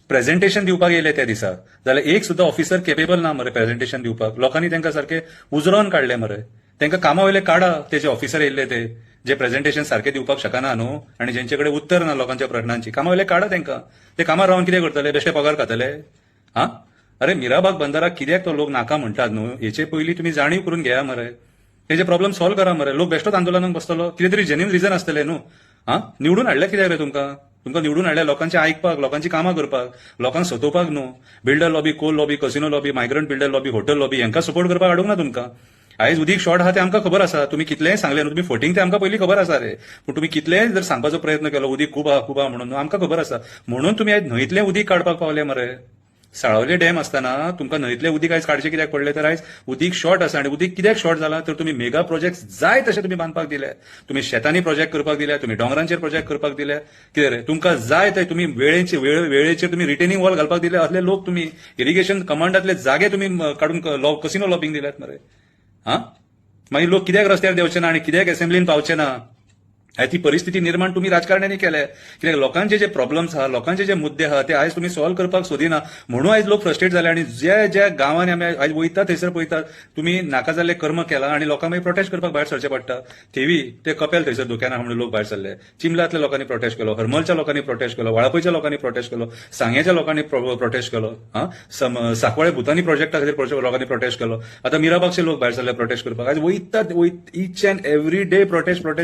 Presentation दिवपाक येयले त्या दिसा जाल्यार एक सुद्धा ऑफिसर केपेबल ना मरे प्रेझेंटेशन दिवपाक. लोकांनी तांकां सारखे उजरोवन काडले मरे. तांकां कामा वयले काडा ते जे ऑफिसर येयल्ले ते जे प्रेझेंटेशन सारखे दिवपाक शकना न्हू आनी जेंचे कडेन उत्तर ना लोकांच्या प्रश्नांची कामा वयले काडा तांकां. ते कामार रावन कितें करतले, बेश्टे पगार खातले? हा अरे मिराबाग बंदराक कित्याक तो लोक नाका म्हणटात न्हू हेचे पयलीं तुम्ही जाणीव करून घेया मरे. तेजे प्रॉब्लेम सॉल्व करा मरे. लोक बेश्टोच आंदोलनाक बसतलो, कितें तरी जेन्युन रिझन आसतले न्हू. हा निवडून हाडले कित्याक रे तुमकां निवडून हाडले लोकांचे आयकपाक, लोकांची कामां करपाक, लोकांक सतोवपाक न्हू. Builder lobby, coal lobby, casino lobby, migrant builder lobby, hotel lobby हांकां सपोर्ट करपाक हाडूंक ना तुमकां. आयज उदीक शॉर्ट आहा ते आमकां खबर आसा. तुम्ही कितलेंय सांगले न्हू, तुम्ही फोटींग ते आमकां पयलीं खबर आसा रे. पूण तुम्ही कितलेंय जर सांगपाचो प्रयत्न केलो उदीक खूब आहा म्हणून आमकां खबर आसा. म्हणून तुम्ही आयज न्हंयतलें उदीक काडपाक पावले मरे. साळावले डॅम आसतना तुमकां न्हंयतलें उदीक आयज काडचें कित्याक पडलें तर आयज उदीक शॉर्ट आसा. आनी उदीक कित्याक शॉर्ट जाला तर तुम्ही मेगा प्रोजेक्ट जाय तशे तुम्ही बांदपाक दिले. तुम्ही शेतांनी प्रोजेक्ट करपाक दिले, तुम्ही डोंगरांचेर प्रोजेक्ट करपाक दिले. कितें रे तुमकां जाय ते तुम्ही वेळेचेर तुम्ही रिटेनिंग वॉल घालपाक दिले. असले लोक तुम्ही इरिगेशन कमांडातले जागे तुम्ही काडून कसिनो लॉबिंग दिल्यात मरे. हा मागीर लोक कित्याक रस्त्यार देंवचे ना आनी कित्याक असेंब्लीन पावचे ना. ती परिस्थिती निर्माण तुम्ही राजकारण्यांनी केल्या. कित्याक लोकांचे जे प्रॉब्लेम्स आहा, लोकांचे जे मुद्दे आहा ते आयज तुम्ही सॉल्व्ह करपाक सोदिना. म्हणून आयज लोक फ्रस्ट्रेट जाले. आनी ज्या गांवांनी आमी आयज वयता थंयसर पळयतात तुम्ही नाका जाल्ले कर्म केला आनी लोकांक मागीर प्रोटेस्ट करपाक भायर सरचे पडटा. थेवी ते कपेल थंयसर दुकाना म्हणून लोक भायर सरले. चिंबलातल्या लोकांनी प्रोटेस्ट केलो, हरमलच्या लोकांनी प्रोटेस्ट केलो, वाळपयच्या लोकांनी प्रोटेस्ट केलो, सांगेच्या लोकांनी प्रोटेस्ट केलो, साकवाळे भुतानी प्रोजेक्टा खातीर लोकांनी प्रोटेस्ट केलो. आता मिराबागचे लोक भायर सरले प्रोटेस्ट करपाक. आयज वयतात each and every day prostate.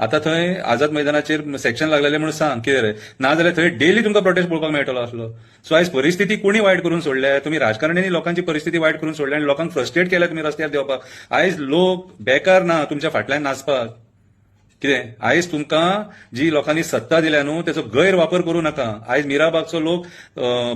आता थंय आझाद मैदानाचेर सेक्शन लागलेले म्हणून सांग कितें रे. ना जाल्यार थंय डेली तुमकां प्रोटेस्ट पळोवपाक मेळटलो आसलो. सो आयज परिस्थिती कोणी वायट करून सोडल्या. तुम्ही राजकारण्यांनी लोकांची परिस्थिती वायट करून सोडल्या आनी लोकांक फ्रस्ट्रेट केल्या तुम्ही रस्त्यार देवपाक. आयज लोक बेकार ना तुमच्या फाटल्यान नाचपाक. कितें आयज तुमकां जी लोकांनी सत्ता दिल्या न्हू तेचो गैरवापर करूं नाका. आयज मिराबागचो लोक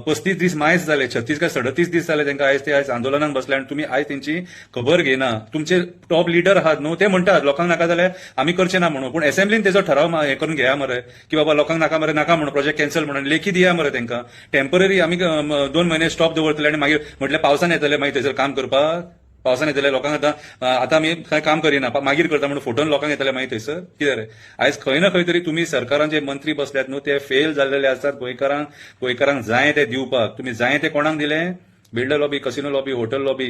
35 दीस मायज जाले, 36 काय 37 दीस जाले तांकां आयज ते आयज आंदोलनाक बसले आनी तुम्ही आयज तेंची खबर घेना. तुमचे टॉप लिडर आहात न्हू ते म्हणटात लोकांक नाका जाल्यार आमी करचे ना म्हणून. पूण असेंब्लीन तेजो ठराव हे करून घेया मरे की बाबा लोकांक नाका मरे, नाका म्हणून प्रोजेक्ट कॅन्सल म्हणून लेखी दिया मरे तांकां. टेम्पररी आमी 2 म्हयने स्टॉप दवरतले आनी मागीर म्हटल्यार पावसान येतले मागीर थंयसर काम करपाक. पावसान येतले लोकांक आता आमी काय काम करिना मागीर करता म्हणून फोटोन लोकांक येतले मागीर थंयसर. कितें रे आयज खंय ना खंय तरी तुम्ही सरकारान जे मंत्री बसल्यात न्हू ते फेल जाल्लेले आसात. गोंयकारांक जाय ते दिवपाक तुम्ही जाय ते कोणाक दिले. Builder lobby, casino lobby, hotel lobby,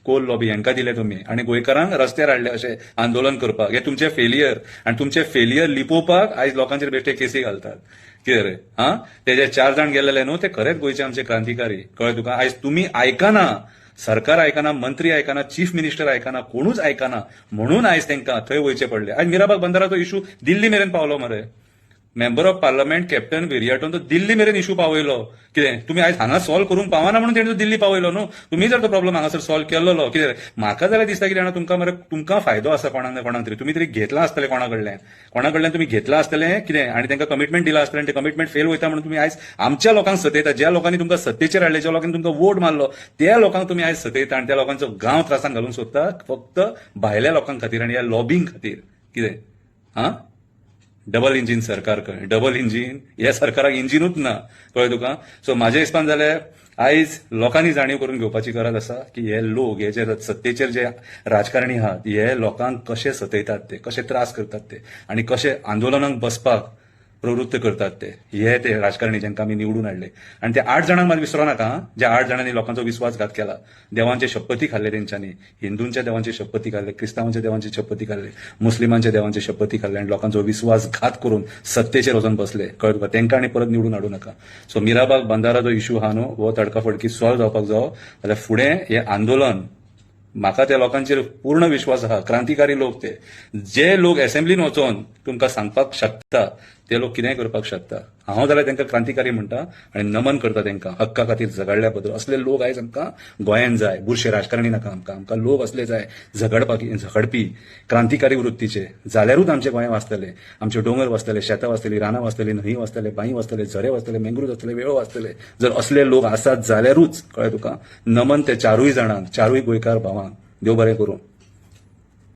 coal lobby हांकां दिले तुम्ही आनी गोंयकारांक रस्त्यार हाडले अशें आंदोलन करपाक. हे तुमचे फेलियर आनी तुमचे फेलियर लिपोवपाक आयज लोकांचेर बेश्टे केसी घालतात. कितें रे ते जे 4 जाण गेलेले न्हू ते खरेंच गोंयचे आमचे क्रांतिकारी. कळ्ळें तुका. आयज तुम्ही आयकना, सरकार आयकना, मंत्री आयकना, चीफ मिनिस्टर आयकना, कोणूच आयकना. म्हणून आयज तांकां थंय वयचे पडले. आयज मिराबाग बंदराचो इशू दिल्ली मेरेन पावलो मरे. मेंबर ऑफ पार्लमेंट कॅप्टन विरियाटोन तो दिल्ली मेरेन इशू पावयलो. कितें तुम्ही आयज हांगा सॉल्व करूंक पावना म्हणून तेणें दिल्ली पावयलो न्हू. तुम्ही जर तो प्रॉब्लेम हांगासर सॉल्व केल्लो कितें म्हाका जाल्यार दिसता की जाणा तुमकां फायदो आसा कोणाक ना कोणाक तरी. तुम्ही तरी घेतला आसतलें कोणाकडल्यान तुम्ही घेतला आसतलें कितें आनी तांकां कमिटमेंट दिला आसतलें. ते कमिटमेंट फेल वयता म्हणून तुम्ही आयज आमच्या लोकांक सतयता. ज्या लोकांनी तुमकां सत्तेचेर हाडले, ज्या लोकांनी तुमकां वोट मारलो त्या लोकांक तुम्ही आयज सतयता आनी त्या लोकांचो गांव त्रासान घालूंक सोदता फक्त भायल्या लोकांक खातीर आनी ह्या लॉबिंग खातीर. कितें डबल इंजिन सरकार कळ्ळें. डबल इंजिन ह्या सरकाराक इंजिनूच ना. कळ्ळें तुका. सो म्हाज्या हिसपान जाल्यार आयज लोकांनी जाणीव करून घेवपाची गरज आसा की हे लोक हे जे सत्तेचेर जे राजकारणी आहात हे लोकांक कशे सतयतात ते, कशे त्रास करतात ते आनी कशे आंदोलनाक बसपाक प्रवृत्त करतात ते राजकारणी जांकां आमी निवडून हाडले. आनी ते 8 जाणांक मात विसरो नाका. ज्या 8 जाणांनी लोकांचो विश्वासघात केला, देवांचे शपथी खाल्ले तेंच्यांनी. हिंदूंच्या देवांचे शपथी खाल्ले, क्रिस्तांवांच्या देवांचे शपथी खाल्ले, मुस्लिमांच्या देवांचे शपथी खाल्ले आनी लोकांचो विश्वासघात करून सत्तेचेर वचून बसले. कळ्ळें तुका. तेंकां आनी परत निवडून हाडूं नाका. सो मिराबाग बंदाराचो इशू आहा न्हू हो तडकाफडकी सॉल्व जावपाक जावो जाल्यार फुडें हे आंदोलन म्हाका त्या लोकांचेर पूर्ण विश्वास आहा. क्रांतिकारी लोक ते जे लोक असेंब्लीन वचोन तुमकां सांगपाक शकता ते लोक कितेंय करपाक शकता. हांव जाल्यार तांकां क्रांतिकारी म्हणटा आनी नमन करता तांकां हक्का खातीर झगडल्या बद्दल. असले लोक आयज आमकां गोंयांत जाय. बुरशे राजकारणी नाका आमकां लोक असले जाय झगडपी क्रांतिकारी वृत्तीचे. जाल्यारूच आमचे गोंय वाचतले, आमचे दोंगर वाचतले, शेतां वाचतली, रानां वाचतली, न्हंय वाचतले, बांय वाचतले, झरे वाचतले, मेंग्रूज वाचतले, वेळो वाचतले. जर असले लोक आसात जाल्यारूच कळ्ळें तुका. नमन ते 4 जाणांक, 4 गोंयकार भावांक. देव बरें करूं.